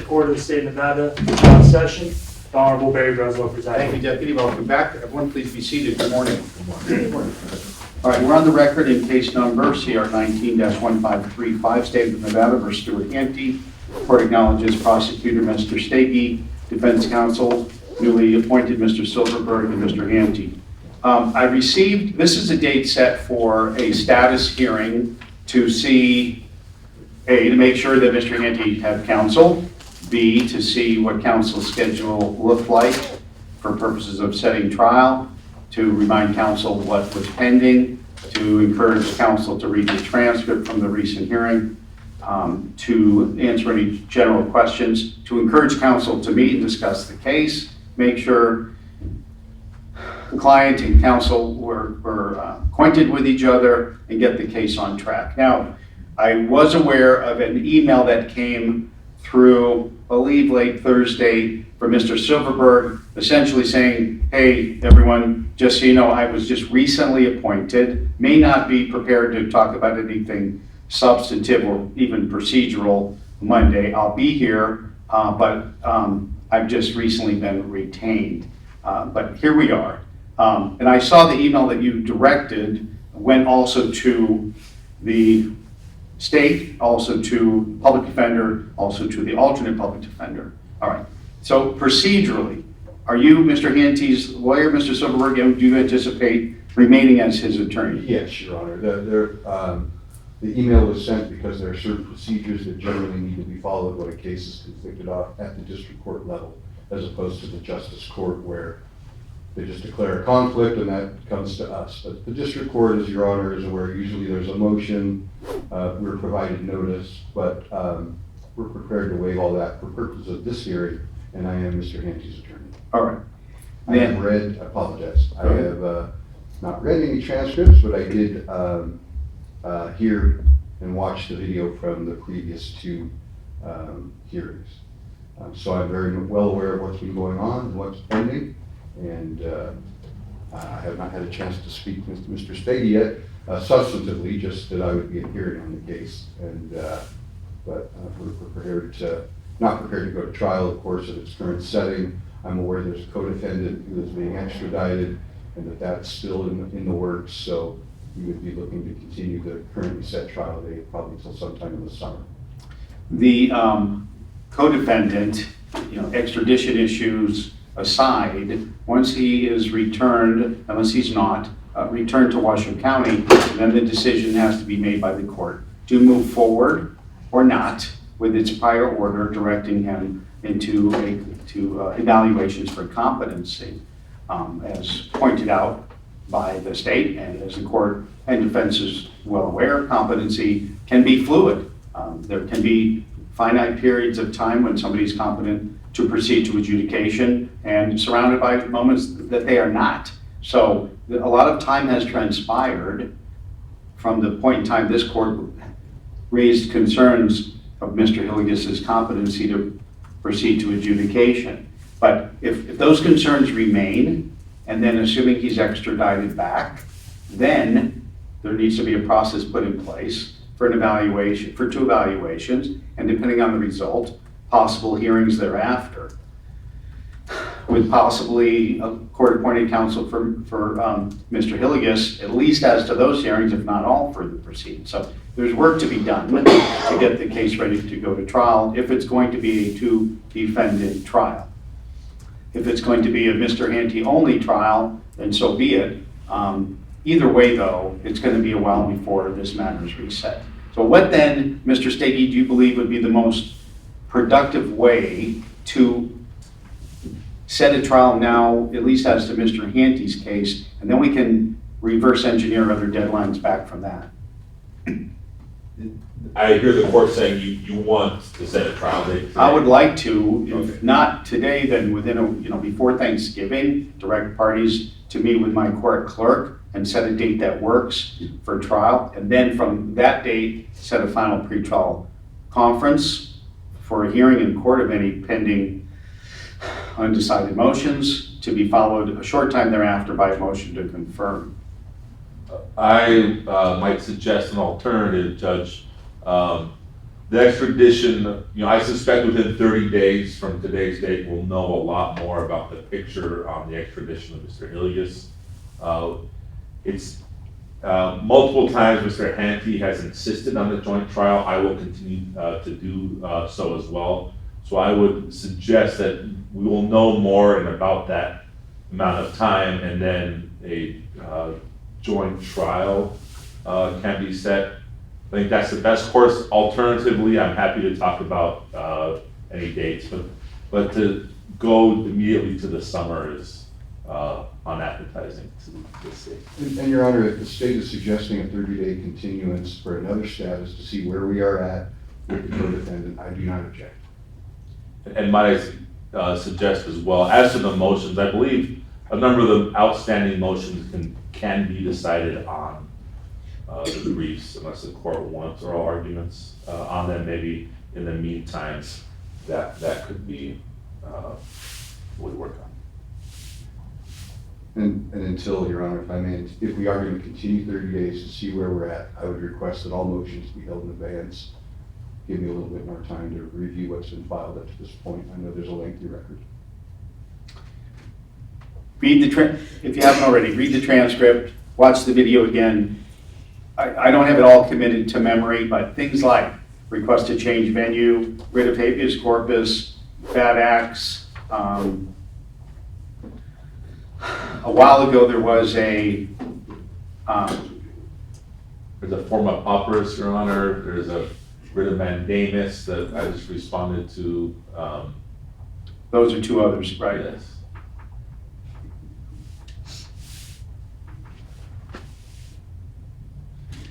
Court of the State of Nevada, session. The Honorable Barry Breslow presiding. Thank you, Deputy. Welcome back. Everyone, please be seated. Good morning. Good morning. All right, we're on the record in case number CR 19-1535, State of Nevada versus Stewart Handte. Court acknowledges prosecutor Mr. Stege, defense counsel newly appointed Mr. Silverberg and Mr. Handte. I received, this is a date set for a status hearing to see, A, to make sure that Mr. Handte had counsel, B, to see what counsel's schedule looked like for purposes of setting trial, to remind counsel what was pending, to encourage counsel to read the transcript from the recent hearing, to answer any general questions, to encourage counsel to meet and discuss the case, make sure the client and counsel were acquainted with each other, and get the case on track. Now, I was aware of an email that came through, I believe, late Thursday from Mr. Silverberg, essentially saying, hey, everyone, just so you know, I was just recently appointed, may not be prepared to talk about anything substantive or even procedural Monday. I'll be here, but I've just recently been retained. But here we are. And I saw the email that you directed went also to the state, also to public defender, also to the alternate public defender. All right. So procedurally, are you Mr. Handte's lawyer, Mr. Silverberg, and do you anticipate remaining as his attorney? Yes, Your Honor. The email was sent because there are certain procedures that generally need to be followed when a case is convicted at the district court level, as opposed to the justice court where they just declare a conflict and that comes to us. But the district court, as Your Honor is aware, usually there's a motion, we're provided notice, but we're prepared to waive all that for purposes of this hearing, and I am Mr. Handte's attorney. All right. I have read, I apologize, I have not read any transcripts, but I did hear and watch the video from the previous two hearings. So I'm very well aware of what's been going on and what's pending. And I have not had a chance to speak with Mr. Stege yet, substantively, just that I would be appearing on the case. And but we're prepared to, not prepared to go to trial, of course, in its current setting. I'm aware there's a co-defendant who is being extradited, and that's still in the works. So we would be looking to continue the currently set trial date probably until sometime in the summer. The co-defendant, extradition issues aside, once he is returned, unless he's not, returned to Washoe County, then the decision has to be made by the court to move forward or not with its prior order directing him into evaluations for competency. As pointed out by the state and as the court and defense is well aware, competency can be fluid. There can be finite periods of time when somebody's competent to proceed to adjudication and surrounded by moments that they are not. So a lot of time has transpired from the point in time this court raised concerns of Mr. Hilligis's competency to proceed to adjudication. But if those concerns remain, and then assuming he's extradited back, then there needs to be a process put in place for an evaluation, for 2 evaluations, and depending on the result, possible hearings thereafter, with possibly a court-appointed counsel for Mr. Hilligis, at least as to those hearings, if not all further proceedings. So there's work to be done to get the case ready to go to trial, if it's going to be a 2-defendant trial. If it's going to be a Mr. Handte only trial, then so be it. Either way, though, it's going to be a while before this matter is reset. So what then, Mr. Stege, do you believe would be the most productive way to set a trial now, at least as to Mr. Handte's case, and then we can reverse engineer other deadlines back from that? I hear the court saying you want to set a trial date today. I would like to, if not today, then within before Thanksgiving, direct parties to meet with my court clerk and set a date that works for trial, and then from that date, set a final pretrial conference for a hearing in court of any pending undecided motions, to be followed a short time thereafter by a motion to confirm. I might suggest an alternative, Judge. The extradition, I suspect within 30 days from today's date, we'll know a lot more about the picture on the extradition of Mr. Ilias. It's multiple times Mr. Handte has insisted on the joint trial. I will continue to do so as well. So I would suggest that we will know more in about that amount of time, and then a joint trial can be set. I think that's the best course. Alternatively, I'm happy to talk about any dates, but to go immediately to the summer is unappetizing to the state. And Your Honor, if the state is suggesting a 30-day continuance for another status to see where we are at with the co-defendant, I do not object. And might I suggest as well, as to the motions, I believe a number of the outstanding motions can be decided on the briefs, unless the court wants oral arguments on them. Maybe in the meantime, that could be what we work on. And until, Your Honor, if I may, if we are going to continue 30 days to see where we're at, I would request that all motions be held in advance. Give me a little bit more time to review what's been filed up to this point. I know there's a lengthy record. If you haven't already, read the transcript, watch the video again. I don't have it all committed to memory, but things like request to change venue, writ of habeas corpus, bad acts. A while ago, there was a There's a form of pauperis, Your Honor. There's a writ of mandamus that I just responded to. those are two others, right? Yes.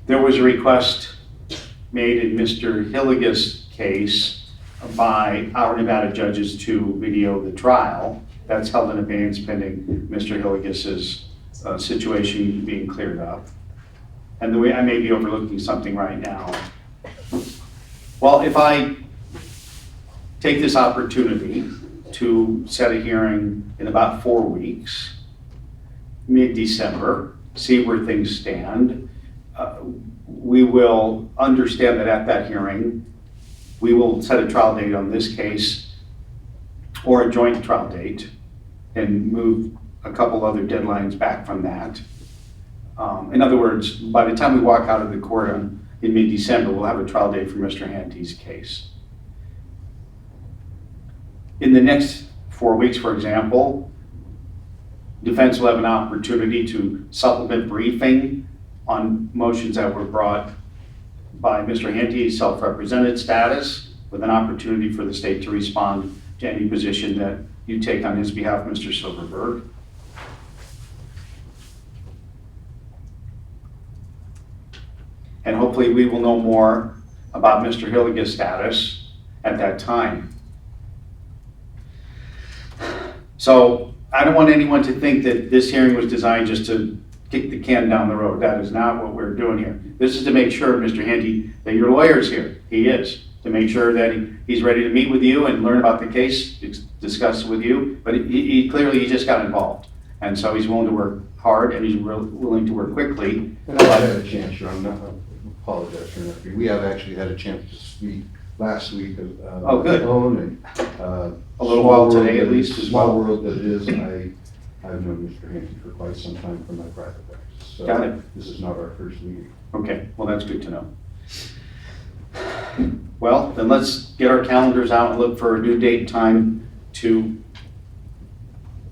There was a request made in Mr. Hilligas' case by our Nevada judges to video the trial. That's held in abeyance pending Mr. Hilligas' situation being cleared up. And the way I may be overlooking something right now. Well, if I take this opportunity to set a hearing in about 4 weeks, mid-December, see where things stand, we will understand that at that hearing, we will set a trial date on this case or a joint trial date and move a couple other deadlines back from that. In other words, by the time we walk out of the court in mid-December, we'll have a trial date for Mr. Handte's case. In the next 4 weeks, for example, defense will have an opportunity to supplement briefing on motions that were brought by Mr. Handte's self-represented status, with an opportunity for the state to respond to any position that you take on his behalf, Mr. Silverberg. And hopefully we will know more about Mr. Hilligas' status at that time. So I don't want anyone to think that this hearing was designed just to kick the can down the road. That is not what we're doing here. This is to make sure, Mr. Handte, that your lawyer is here. He is. To make sure that he's ready to meet with you and learn about the case, discuss with you. But he clearly just got involved. And so he's willing to work hard and he's willing to work quickly. And I've had a chance, Your Honor, I apologize for interrupting. We have actually had a chance to speak last week. Oh, good. And, A little while today at least as well. Small world that it is. I've known Mr. Handte for quite some time from my private practice. So Got it. This is not our first meeting. Okay, well, that's good to know. Well, then let's get our calendars out and look for a new date and time to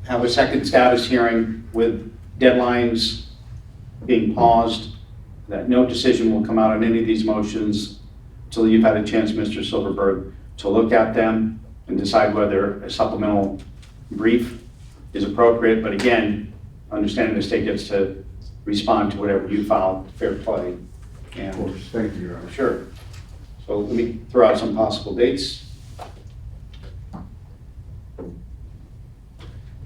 have a second status hearing with deadlines being paused, that no decision will come out on any of these motions until you've had a chance, Mr. Silverberg, to look at them and decide whether a supplemental brief is appropriate. But again, understanding the state gets to respond to whatever you file, fair play. Of course, thank you, Your Honor. Sure. So let me throw out some possible dates.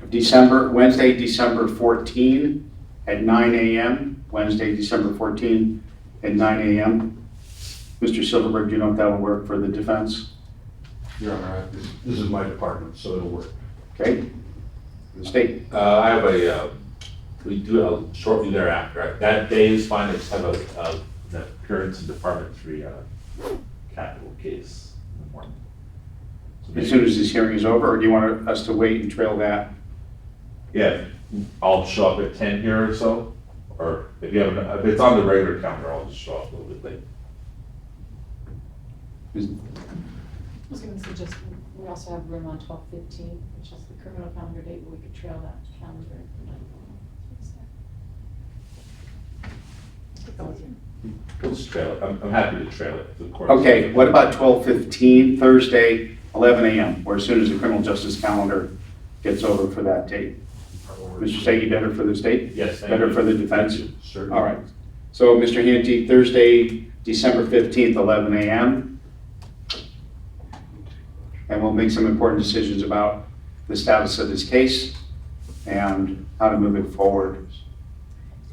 Wednesday, December 14 at 9 a.m. Wednesday, December 14 at 9 a.m. Mr. Silverberg, do you know if that will work for the defense? Your Honor, this is my department, so it'll work. Okay. The state. I have we do it shortly thereafter. That day is fine. I just have an appearance in Department 3. capital case in the morning. So As soon as this hearing is over, or do you want us to wait and trail that? Yeah, I'll show up at 10 here or so, or if you have, if it's on the regular calendar, I'll just show up a little bit late. Is- I was gonna suggest, we also have room on 12/15, which is the criminal calendar date, but we could trail that calendar. We'll just trail it. I'm happy to trail it. if the court- Okay, what about 12/15, Thursday, 11 a.m., or as soon as the criminal justice calendar gets over for that date? Mr. Stege, better for the state? Yes, thank Better you. for the defense? Sure. All right. So, Mr. Handte, Thursday, December 15th, 11 a.m. And we'll make some important decisions about the status of this case and how to move it forward.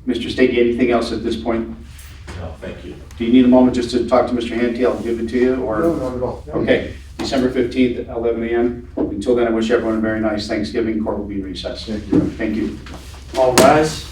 Mr. Stege, anything else at this point? No, thank you. Do you need a moment just to talk to Mr. Handte? I'll give it to you, or? No, not at all. Okay, December 15th, 11 a.m. Until then, I wish everyone a very nice Thanksgiving. Court will be in recess. Thank you. Thank you. All rise.